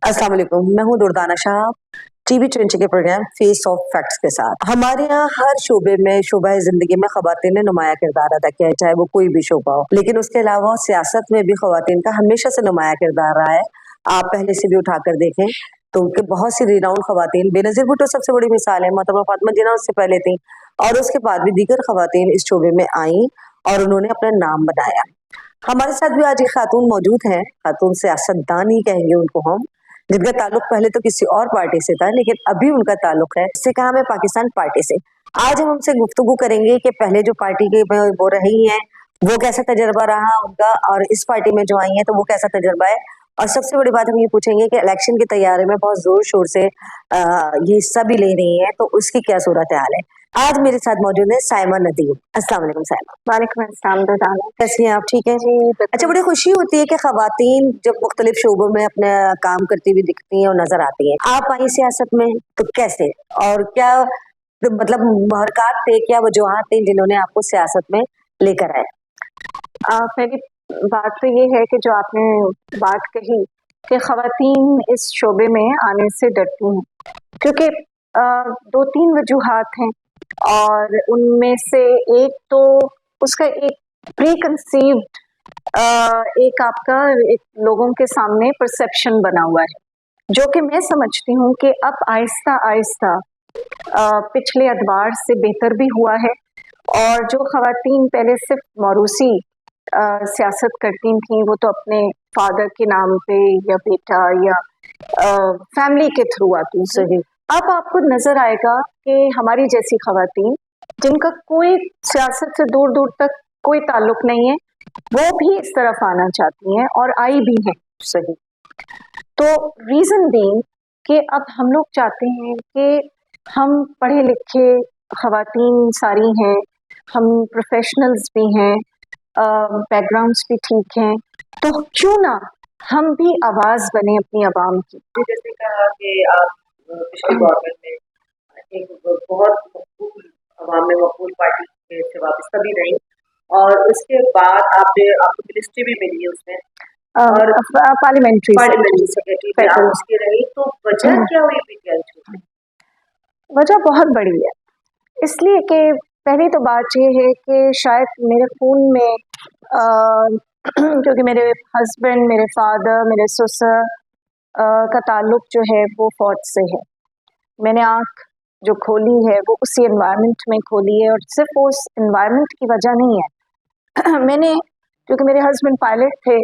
अस्सलाम वालेकुम, मैं हूँ दुर्दाना शाह, टीवी 20 के प्रोग्राम फेस ऑफ फैक्ट्स के साथ। हमारे यहाँ हर शोबे में, शोबा ज़िंदगी में ख़वातीन ने नुमाया किरदार अदा किया है, चाहे वो कोई भी शोबा हो। लेकिन उसके अलावा सियासत में भी ख़वातीन का हमेशा से नुमाया किरदार रहा है। आप पहले से भी उठाकर देखें तो उनके बहुत सी रिनाउंड ख़वातीन, बेनज़ीर भुट्टो सबसे बड़ी मिसाल है, मोहतरमा फ़ातिमा जिन्ना उससे पहले थी और उसके बाद भी दीगर ख़वातीन इस शोबे में आईं और उन्होंने अपना नाम बनाया। हमारे साथ भी आज एक खातून मौजूद हैं, खातून सियासतदान ही कहेंगे उनको हम, जिनका ताल्लुक पहले तो किसी और पार्टी से था लेकिन अभी उनका ताल्लुक है इससे कहा मैं पाकिस्तान पार्टी से। आज हम उनसे गुफ्तगू करेंगे कि पहले जो पार्टी के वो रही हैं वो कैसा तजर्बा रहा उनका और इस पार्टी में जो आई हैं तो वो कैसा तजर्बा है। और सबसे बड़ी बात हम ये पूछेंगे कि इलेक्शन की तैयारी में बहुत जोर शोर से ये हिस्सा भी ले रही हैं तो उसकी क्या सूरत हाल है। आज मेरे साथ मौजूद है साइमा नदीम। अस्सलाम वालेकुम साइमा। वालेकुम अस्सलाम दुर्दाना। कैसी हैं आप, ठीक है? जी अच्छा, बड़ी खुशी होती है कि खवातीन जब मुख्तलिफ शोबों में अपना काम करती हुई दिखती हैं और नजर आती हैं। आप आई सियासत में तो कैसे और क्या मतलब महरकात थे, क्या वजूहात थी जिन्होंने आपको सियासत में लेकर आए? पहली बात तो ये है कि जो आपने बात कही कि खवातीन इस शोबे में आने से डरती हैं, क्योंकि दो तीन वजूहात हैं और उनमें से एक तो उसका एक प्री कंसीव्ड एक आपका एक लोगों के सामने परसेप्शन बना हुआ है, जो कि मैं समझती हूँ कि अब आहिस्ता आहिस्ता पिछले अदवार से बेहतर भी हुआ है। और जो खवातीन पहले सिर्फ मौरूसी सियासत करती थी, वो तो अपने फादर के नाम पे या बेटा या फैमिली के थ्रू आती थी। अब आपको नजर आएगा कि हमारी जैसी खवातीन जिनका कोई सियासत से दूर दूर तक कोई ताल्लुक नहीं है, वो भी इस तरफ आना चाहती हैं और आई भी हैं। सही। तो रीजन बीइंग कि अब हम लोग चाहते हैं कि हम पढ़े लिखे खवातीन सारी हैं, हम प्रोफेशनल्स भी हैं, बैकग्राउंड्स भी ठीक हैं, तो क्यों ना हम भी आवाज बने अपनी आवाम की। जैसे कहा कि आप पिछले गवर्नमेंट में एक बहुत मकबूल अवाम में मकबूल पार्टी से वाबस्ता भी रही और उसके बाद आपको मिनिस्ट्री भी मिली है उसमें और पार्लियामेंट्री सेक्रेटरी आप उसकी रही, तो वजह क्या हुई पीटीआई छोड़ने? वजह बहुत बड़ी है, इसलिए कि पहली तो बात ये है कि शायद मेरे खून में क्योंकि मेरे हस्बैंड, मेरे फादर, मेरे ससुर का ताल्लुक जो है वो फौज से है। मैंने आँख जो खोली है वो उसी एनवायरनमेंट में खोली है और सिर्फ उस एनवायरनमेंट की वजह नहीं है मैंने, क्योंकि मेरे हस्बैंड पायलट थे,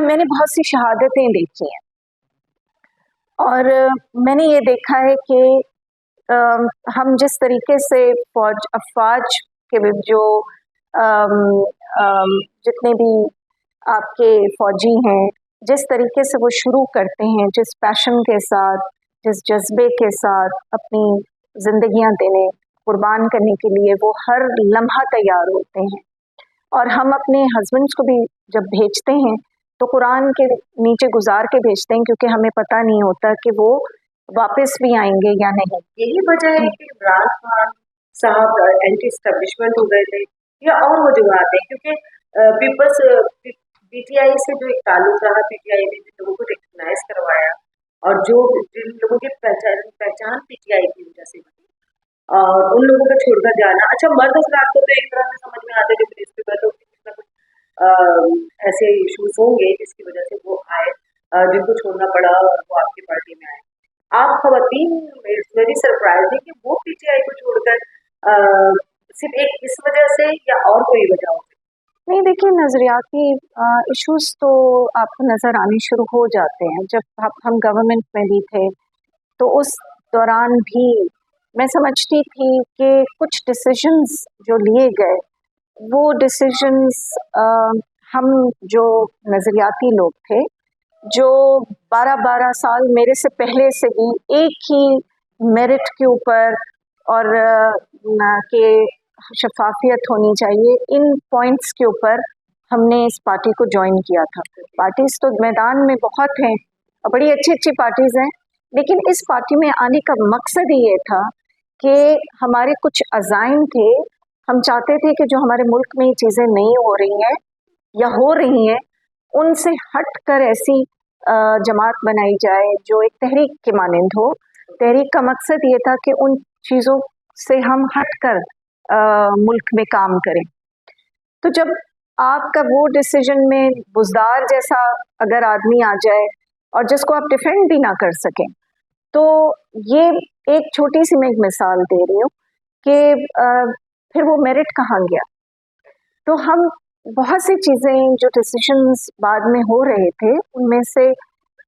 मैंने बहुत सी शहादतें देखी हैं और मैंने ये देखा है कि हम जिस तरीके से अफवाज के जो जितने भी आपके फौजी हैं, जिस तरीके से वो शुरू करते हैं, जिस पैशन के साथ, जिस जज्बे के साथ अपनी जिंदगियां देने, कुर्बान करने के लिए वो हर लम्हा तैयार होते हैं। और हम अपने हस्बैंड्स को भी जब भेजते हैं तो कुरान के नीचे गुजार के भेजते हैं, क्योंकि हमें पता नहीं होता कि वो वापस भी आएंगे या नहीं। यही वजह है कि इमरान खान साहब एंटी एस्टेब्लिशमेंट हो गए थे या और वजूहात है? क्योंकि पीपल्स पीटीआई से जो एक ताल्लुक रहा, पीटीआई ने जिन लोगों को रिकग्नाइज करवाया और जो जिन लोगों की पहचान पीटीआई की वजह से बनी और उन लोगों का छोड़कर जाना। अच्छा, मर्द हजरात को तो एक तरह से समझ में आता है जो मिनिस्ट्री में तो कुछ ना कुछ ऐसे इशूज होंगे जिसकी वजह से वो आए, जिनको छोड़ना पड़ा और वो आपकी पार्टी में आए। आप खवातीन, इट्स वेरी सरप्राइजिंग कि वो पीटीआई को छोड़कर सिर्फ एक इस वजह से या और कोई वजह हो? नहीं, देखिए, नज़रियाती इश्यूज तो आपको नज़र आने शुरू हो जाते हैं। जब हम गवर्नमेंट में भी थे तो उस दौरान भी मैं समझती थी कि कुछ डिसीजंस जो लिए गए वो डिसीजंस हम जो नज़रियाती लोग थे, जो 12-12 साल मेरे से पहले से भी एक ही मेरिट के ऊपर और के शफाफियत होनी चाहिए, इन पॉइंट्स के ऊपर हमने इस पार्टी को ज्वाइन किया था। पार्टीज तो मैदान में बहुत हैं और बड़ी अच्छी अच्छी पार्टीज हैं, लेकिन इस पार्टी में आने का मकसद ही ये था कि हमारे कुछ अज़ाइम थे। हम चाहते थे कि जो हमारे मुल्क में ये चीज़ें नहीं हो रही हैं या हो रही हैं, उनसे हट कर ऐसी जमात बनाई जाए जो एक तहरीक के मानंद हो। तहरीक का मकसद ये था कि उन चीज़ों से हम हटकर मुल्क में काम करें। तो जब आपका वो डिसीजन में बुजदार जैसा अगर आदमी आ जाए और जिसको आप डिफेंड भी ना कर सकें, तो ये एक छोटी सी मैं एक मिसाल दे रही हूँ कि फिर वो मेरिट कहाँ गया। तो हम बहुत सी चीज़ें जो डिसीजंस बाद में हो रहे थे उनमें से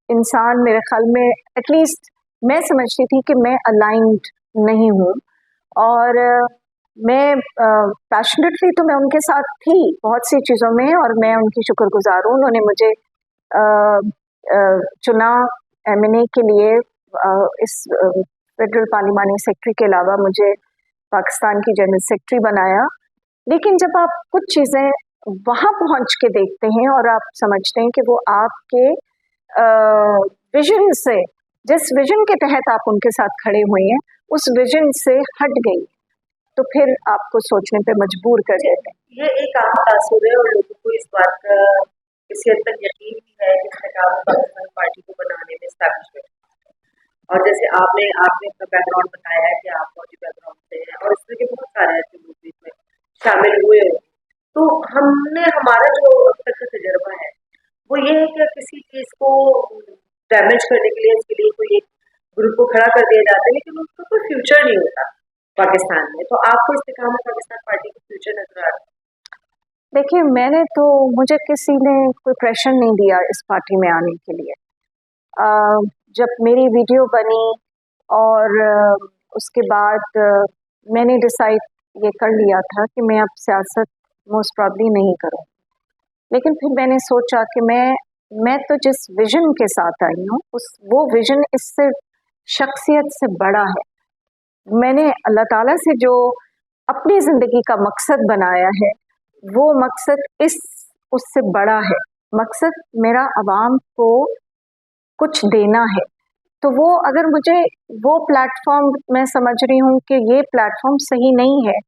इंसान मेरे ख्याल में एटलीस्ट मैं समझती थी कि मैं अलाइंड नहीं हूँ। और मैं पैशनेटली तो मैं उनके साथ थी बहुत सी चीज़ों में और मैं उनकी शुक्रगुजार हूँ। उन्होंने मुझे चुना एमएनए के लिए। इस फेडरल पार्लिमानी सेक्रेटरी के अलावा मुझे पाकिस्तान की जनरल सेक्रेटरी बनाया। लेकिन जब आप कुछ चीज़ें वहाँ पहुँच के देखते हैं और आप समझते हैं कि वो आपके विजन से, जिस विजन के तहत आप उनके साथ खड़े हुए हैं, उस विजन से हट गई, तो फिर आपको सोचने पे मजबूर कर देते हैं। ये एक आम तासुर है और लोगों को इस बात का किसी हद तक यकीन भी है कि सरकार पाकिस्तान पार्टी को बनाने में एस्टैब्लिशमेंट। और जैसे आपने अपना बैकग्राउंड बताया है कि आप फौजी बैकग्राउंड से हैं और इस तरह के बहुत सारे ऐसे लोग भी इसमें शामिल हुए हैं। तो हमारा जो अब तक का तजर्बा है वो ये है कि किसी चीज को डैमेज करने के लिए इसके लिए कोई एक ग्रुप को खड़ा कर दिया जाता है, लेकिन उसका कोई फ्यूचर नहीं होता पाकिस्तान में। तो आपको इस्तेकाम पाकिस्तान पार्टी का फ्यूचर नजर आ रहा है? देखिए, मुझे किसी ने कोई प्रेशर नहीं दिया इस पार्टी में आने के लिए। जब मेरी वीडियो बनी और उसके बाद मैंने डिसाइड ये कर लिया था कि मैं अब सियासत मोस्ट प्रॉब्ली नहीं करूँ। लेकिन फिर मैंने सोचा कि मैं तो जिस विजन के साथ आई हूँ वो विजन इससे शख्सियत से बड़ा है। मैंने अल्लाह ताला से जो अपनी ज़िंदगी का मकसद बनाया है वो मकसद उससे बड़ा है। मकसद मेरा अवाम को कुछ देना है। तो वो अगर मुझे वो प्लेटफॉर्म, मैं समझ रही हूँ कि ये प्लेटफॉर्म सही नहीं है,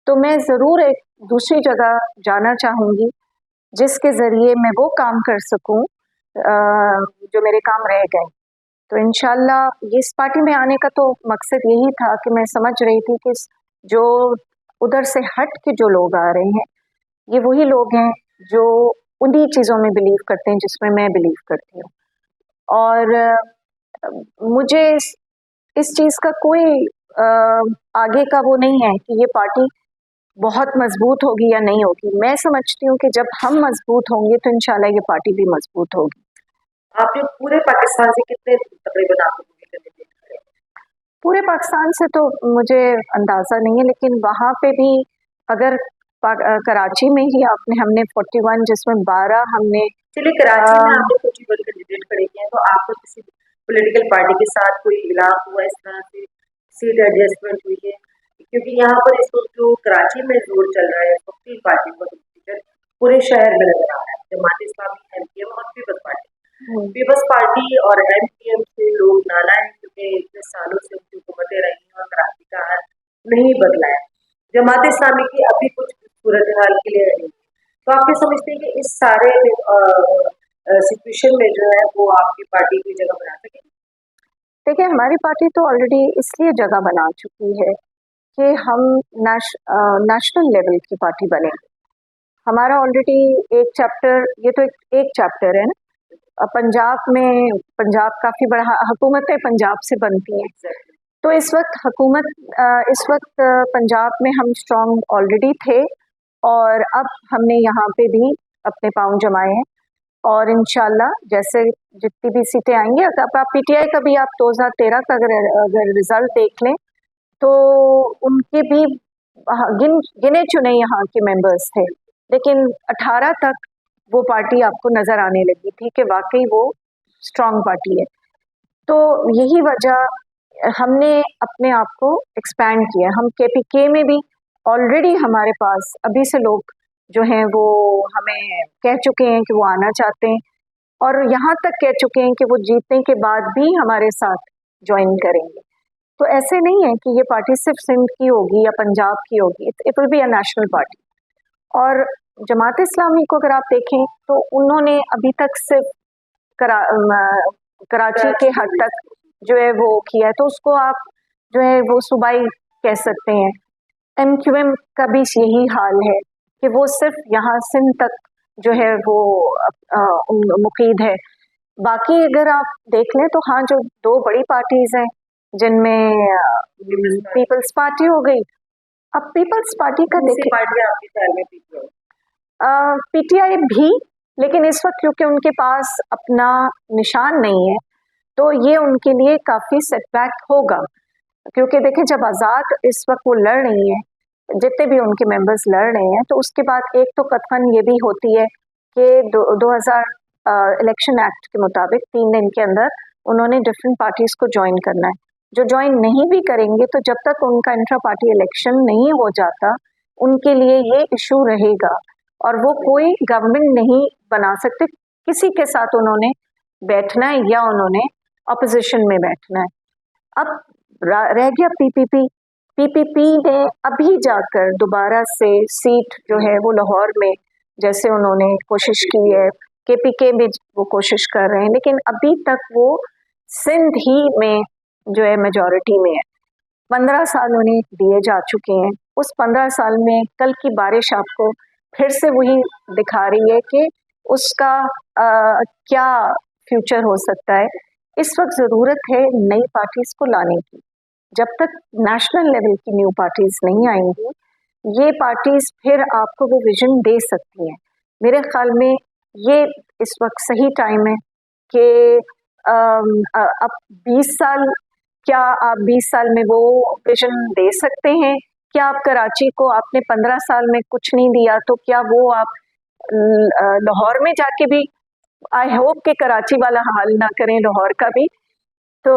तो मैं ज़रूर एक दूसरी जगह जाना चाहूँगी जिसके ज़रिए मैं वो काम कर सकूँ जो मेरे काम रह गए। तो इंशाल्लाह इस पार्टी में आने का तो मकसद यही था कि मैं समझ रही थी कि जो उधर से हट के जो लोग आ रहे हैं ये वही लोग हैं जो उन्हीं चीज़ों में बिलीव करते हैं जिसमें मैं बिलीव करती हूँ। और मुझे इस चीज़ का कोई आगे का वो नहीं है कि ये पार्टी बहुत मजबूत होगी या नहीं होगी। मैं समझती हूँ कि जब हम मजबूत होंगे तो इंशाल्लाह ये पार्टी भी मजबूत होगी। आपने पूरे पाकिस्तान से कितने तकरीबन आप पूरे पाकिस्तान से तो मुझे अंदाज़ा नहीं है, लेकिन वहाँ पे भी अगर कराची में ही हमने 41 जिसमें 12 हमने चलिए कराची में आपने कुछ कैंडिडेट खड़े किए हैं, तो आपको किसी पॉलिटिकल पार्टी के साथ कोई इलाक हुआ इस तरह से सीट एडजस्टमेंट हुई है? क्योंकि यहाँ पर इस वक्त जो कराची में जोर चल रहा है तीन पार्टी का पूरे शहर में नजर आ रहा है, जमात इस्लामी, एमपीएम और पीपल्स पार्टी। पीपल्स पार्टी और एमपीएम से लोग नाला है क्योंकि इतने सालों से उनकी हुकूमतें रही हैं और कराची का हाल नहीं बदला है। जमात इस्लामी की अभी कुछ सूरत हाल क्लियर नहीं। तो आप क्या समझते हैं कि इस सारे सिचुएशन में जो है वो आपकी पार्टी की जगह बना सके? देखिए, हमारी पार्टी तो ऑलरेडी इसलिए जगह बना चुकी है कि हम नेशनल लेवल की पार्टी बने। हमारा ऑलरेडी एक चैप्टर, ये तो एक चैप्टर है ना। पंजाब काफ़ी बड़ा, हुकूमतें पंजाब से बनती हैं। तो इस वक्त पंजाब में हम स्ट्रॉन्ग ऑलरेडी थे और अब हमने यहाँ पे भी अपने पाँव जमाए हैं और इंशाल्लाह जैसे जितनी भी सीटें आएंगी, अब आप पीटीआई का भी आप 2013 का अगर रिजल्ट देख लें तो उनके भी गिने चुने यहाँ के मेंबर्स थे, लेकिन 18 तक वो पार्टी आपको नज़र आने लगी थी कि वाकई वो स्ट्रॉन्ग पार्टी है। तो यही वजह हमने अपने आप को एक्सपैंड किया। हम केपीके में भी ऑलरेडी हमारे पास अभी से लोग जो हैं वो हमें कह चुके हैं कि वो आना चाहते हैं और यहाँ तक कह चुके हैं कि वो जीतने के बाद भी हमारे साथ ज्वाइन करेंगे। तो ऐसे नहीं है कि ये पार्टी सिर्फ सिंध की होगी या पंजाब की होगी, it will be a national party. और जमात इस्लामी को अगर आप देखें तो उन्होंने अभी तक सिर्फ कराची के हद तक जो है वो किया है, तो उसको आप जो है वो सूबाई कह सकते हैं। MQM का भी यही हाल है कि वो सिर्फ यहाँ सिंध तक जो है वो मुकीद है। बाकी अगर आप देख लें तो हाँ, जो दो बड़ी पार्टीज हैं जिनमें पीपल्स पार्टी हो गई। अब पीपल्स पार्टी का देखिए, पार्टी आपके ख्याल में PTI भी, लेकिन इस वक्त क्योंकि उनके पास अपना निशान नहीं है तो ये उनके लिए काफी सेटबैक होगा। क्योंकि देखें, जब आज़ाद इस वक्त वो लड़ रही हैं, जितने भी उनके मेंबर्स लड़ रहे हैं, तो उसके बाद एक तो कथन ये भी होती है कि 2000 इलेक्शन एक्ट के मुताबिक 3 दिन के अंदर उन्होंने डिफरेंट पार्टीज को ज्वाइन करना है। जो ज्वाइन नहीं भी करेंगे तो जब तक उनका इंट्रा पार्टी इलेक्शन नहीं हो जाता उनके लिए ये इशू रहेगा और वो कोई गवर्नमेंट नहीं बना सकते। किसी के साथ उन्होंने बैठना है या उन्होंने अपोजिशन में बैठना है। अब रह गया पीपीपी ने अभी जाकर दोबारा से सीट जो है वो लाहौर में, जैसे उन्होंने कोशिश की है, KPK में वो कोशिश कर रहे हैं, लेकिन अभी तक वो सिंध ही में जो है मेजॉरिटी में है। 15 साल उन्हें दिए जा चुके हैं। उस 15 साल में कल की बारिश आपको फिर से वही दिखा रही है कि उसका क्या फ्यूचर हो सकता है। इस वक्त ज़रूरत है नई पार्टीज को लाने की। जब तक नेशनल लेवल की न्यू पार्टीज नहीं आएंगी, ये पार्टीज फिर आपको वो विजन दे सकती हैं। मेरे ख्याल में ये इस वक्त सही टाइम है कि अब 20 साल, क्या आप 20 साल में वो विजन दे सकते हैं? क्या आप कराची को, आपने 15 साल में कुछ नहीं दिया, तो क्या वो आप लाहौर में जाके भी, आई होप कि कराची वाला हाल ना करें लाहौर का भी, तो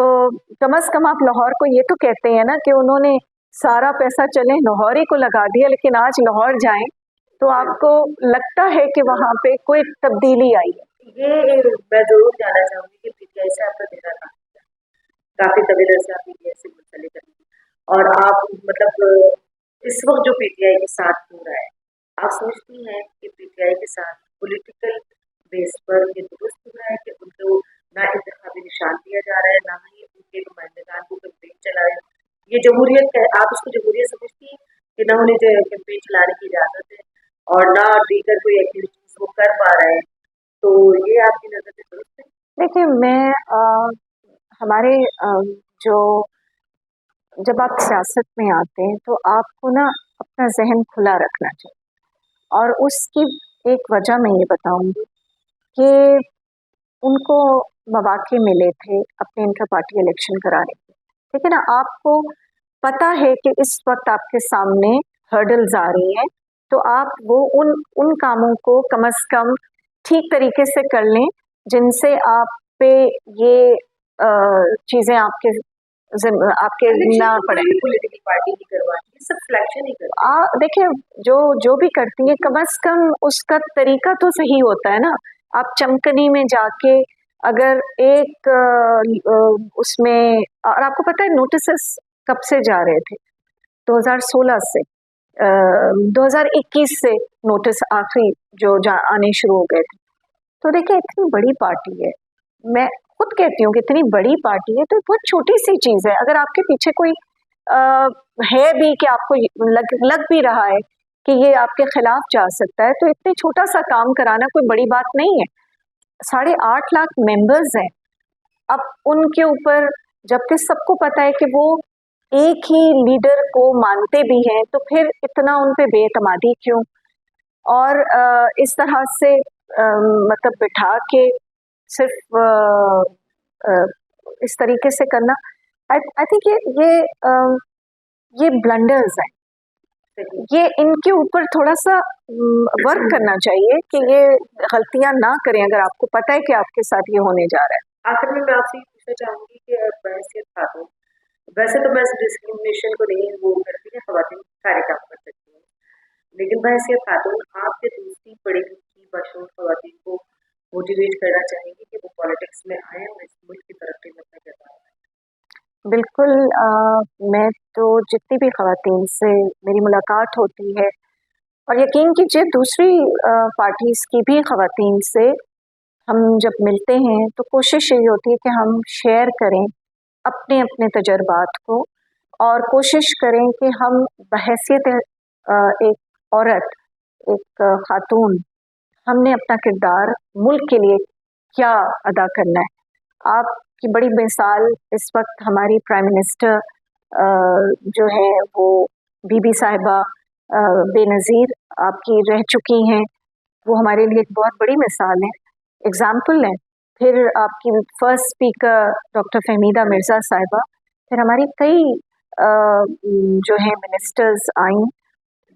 कम से कम आप लाहौर को ये तो कहते हैं ना कि उन्होंने सारा पैसा चले लाहौर ही को लगा दिया, लेकिन आज लाहौर जाएं तो आपको लगता है कि वहाँ पे कोई तब्दीली आई है। ये मैं जरूर जानना चाहूंगी कि पीटीआई से आपका गहरा काम है, काफी तवील से आप पीटीआई से मुंसलिक हैं और आप मतलब इस वक्त जो पीटीआई के साथ हो रहा है, आप समझती हैं कि पीटीआई के साथ पॉलिटिकल बेस पर ये दुरुस्त हो रहा है कि उनको ना इंतखाबी निशान दिया जा रहा है, ना ही उनके नुमाइंदगान को कैंपेन चला रहे हैं? ये जमहूरियत है, आप उसको जमहूरियत समझती हैं कि ना उन्हें कैंपेन चलाने की इजाजत है और ना दीगर कोई एक्टिविटीज वो कर पा रहे हैं, तो ये आपकी नजर में दुरुस्त है? देखिए, मैं हमारे जो जब आप सियासत में आते हैं तो आपको ना अपना जहन खुला रखना चाहिए, और उसकी एक वजह मैं ये बताऊंगी कि उनको मौके मिले थे अपने इंटर पार्टी इलेक्शन कराने के, ठीक है ना। आपको पता है कि इस वक्त आपके सामने हर्डल्स आ रही हैं, तो आप वो उन कामों को कम से कम ठीक तरीके से कर लें जिनसे आप पे ये चीज़ें आपके ना पड़े। पॉलिटिकल पार्टी ही करवाती है, सब सिलेक्शन ही करती है। देखिए, जो भी करती है कम से कम उसका तरीका तो सही होता है ना। आप चमकनी में जाके अगर एक उसमें, और आपको पता है नोटिसेस कब से जा रहे थे? 2016 से 2021 से नोटिस आखिरी जो आने शुरू हो गए थे। तो देखिए, इतनी बड़ी पार्टी है, मैं खुद कहती हूँ कि इतनी बड़ी पार्टी है, तो बहुत छोटी सी चीज़ है। अगर आपके पीछे कोई है भी कि आपको लग भी रहा है कि ये आपके खिलाफ जा सकता है, तो इतने छोटा सा काम कराना कोई बड़ी बात नहीं है। 8.5 लाख मेंबर्स हैं। अब उनके ऊपर, जबकि सबको पता है कि वो एक ही लीडर को मानते भी हैं, तो फिर इतना उन पे बेएतमादी क्यों? और इस तरह से मतलब बिठा के सिर्फ इस तरीके से करना, आई थिंक ये ब्लंडर्स हैं। ये इनके ऊपर थोड़ा सा वर्क करना चाहिए कि ये गलतियां ना करें, अगर आपको पता है कि आपके साथ ये होने जा रहा है। आखिर में मैं आपसे ये पूछना चाहूंगी कि बहसियत खातून, वैसे तो मैं डिस्क्रिमिनेशन को नहीं वो करती है, खवातीन सारे काम कर सकती हैं, लेकिन बहसियत खातून आपके दूसरी पढ़ी लिखी बशूर खवातीन को मोटिवेट करना चाहेंगी कि वो पॉलिटिक्स में आए और इस मुल्क की तरक्की में अपना किरदार अदा करें? बिल्कुल। मैं तो जितनी भी खवातीन से मेरी मुलाकात होती है, और यकीन कीजिए दूसरी पार्टीज की भी खवातीन से, हम जब मिलते हैं तो कोशिश यही होती है कि हम शेयर करें अपने अपने तजर्बात को और कोशिश करें कि हम बहैसियत एक औरत, एक खातून, हमने अपना किरदार मुल्क के लिए क्या अदा करना है। आपकी बड़ी मिसाल इस वक्त हमारी प्राइम मिनिस्टर जो है वो बीबी साहिबा बेनज़ीर आपकी रह चुकी हैं, वो हमारे लिए एक बहुत बड़ी मिसाल है, एग्जाम्पल है। फिर आपकी first speaker doctor Fahmida Mirza साहिबा, फिर हमारी कई जो है मिनिस्टर्स आई,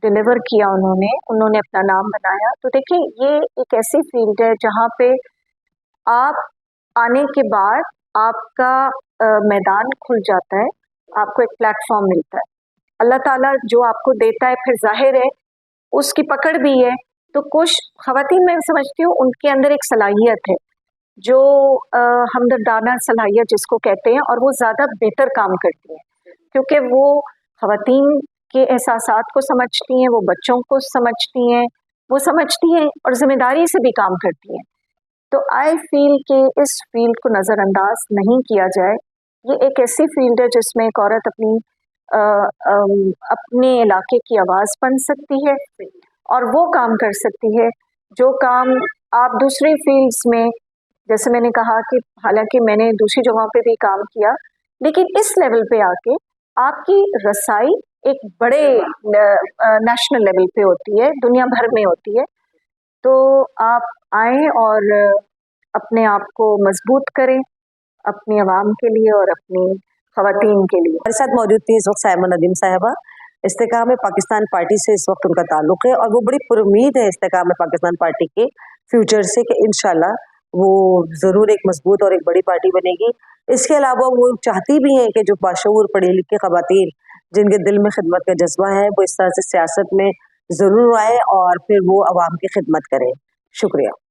डिलीवर किया उन्होंने अपना नाम बनाया। तो देखिए ये एक ऐसी फील्ड है जहाँ पे आप आने के बाद आपका मैदान खुल जाता है, आपको एक प्लेटफॉर्म मिलता है। अल्लाह ताला जो आपको देता है फिर जाहिर है उसकी पकड़ भी है। तो कुछ ख़वातीन मैं समझती हूँ उनके अंदर एक सलाहियत है जो हमदर्दाना सलाहियत जिसको कहते हैं, और वो ज़्यादा बेहतर काम करती हैं क्योंकि वो ख़वातीन के एहसासात को समझती हैं, वो बच्चों को समझती हैं, वो समझती हैं और ज़िम्मेदारी से भी काम करती हैं। तो आई फील कि इस फील्ड को नज़रअंदाज नहीं किया जाए। ये एक ऐसी फील्ड है जिसमें एक औरत अपने इलाके की आवाज़ बन सकती है और वो काम कर सकती है जो काम आप दूसरी फील्ड्स में, जैसे मैंने कहा कि हालांकि मैंने दूसरी जगहों पे भी काम किया, लेकिन इस लेवल पे आके आपकी रसाई एक बड़े नेशनल लेवल पे होती है, दुनिया भर में होती है। तो आप आएँ और अपने आप को मजबूत करें अपनी आवाम के लिए और अपनी ख़वातीन के लिए। हमारे साथ मौजूद थी इस वक्त साइमा नदीम साहिबा। इस्तेकाम पाकिस्तान पार्टी से इस वक्त उनका ताल्लुक है और वो बड़ी पुरुम्मीद है इस्तेकाम पाकिस्तान पार्टी के फ्यूचर से कि इंशाल्लाह वो ज़रूर एक मजबूत और एक बड़ी पार्टी बनेगी। इसके अलावा वो चाहती भी हैं कि जो बाशऊर पढ़ी लिखी ख़वातीन जिनके दिल में खिदमत का जज्बा है वो इस तरह से सियासत में ज़रूर आए और फिर वो अवाम की खिदमत करें। शुक्रिया।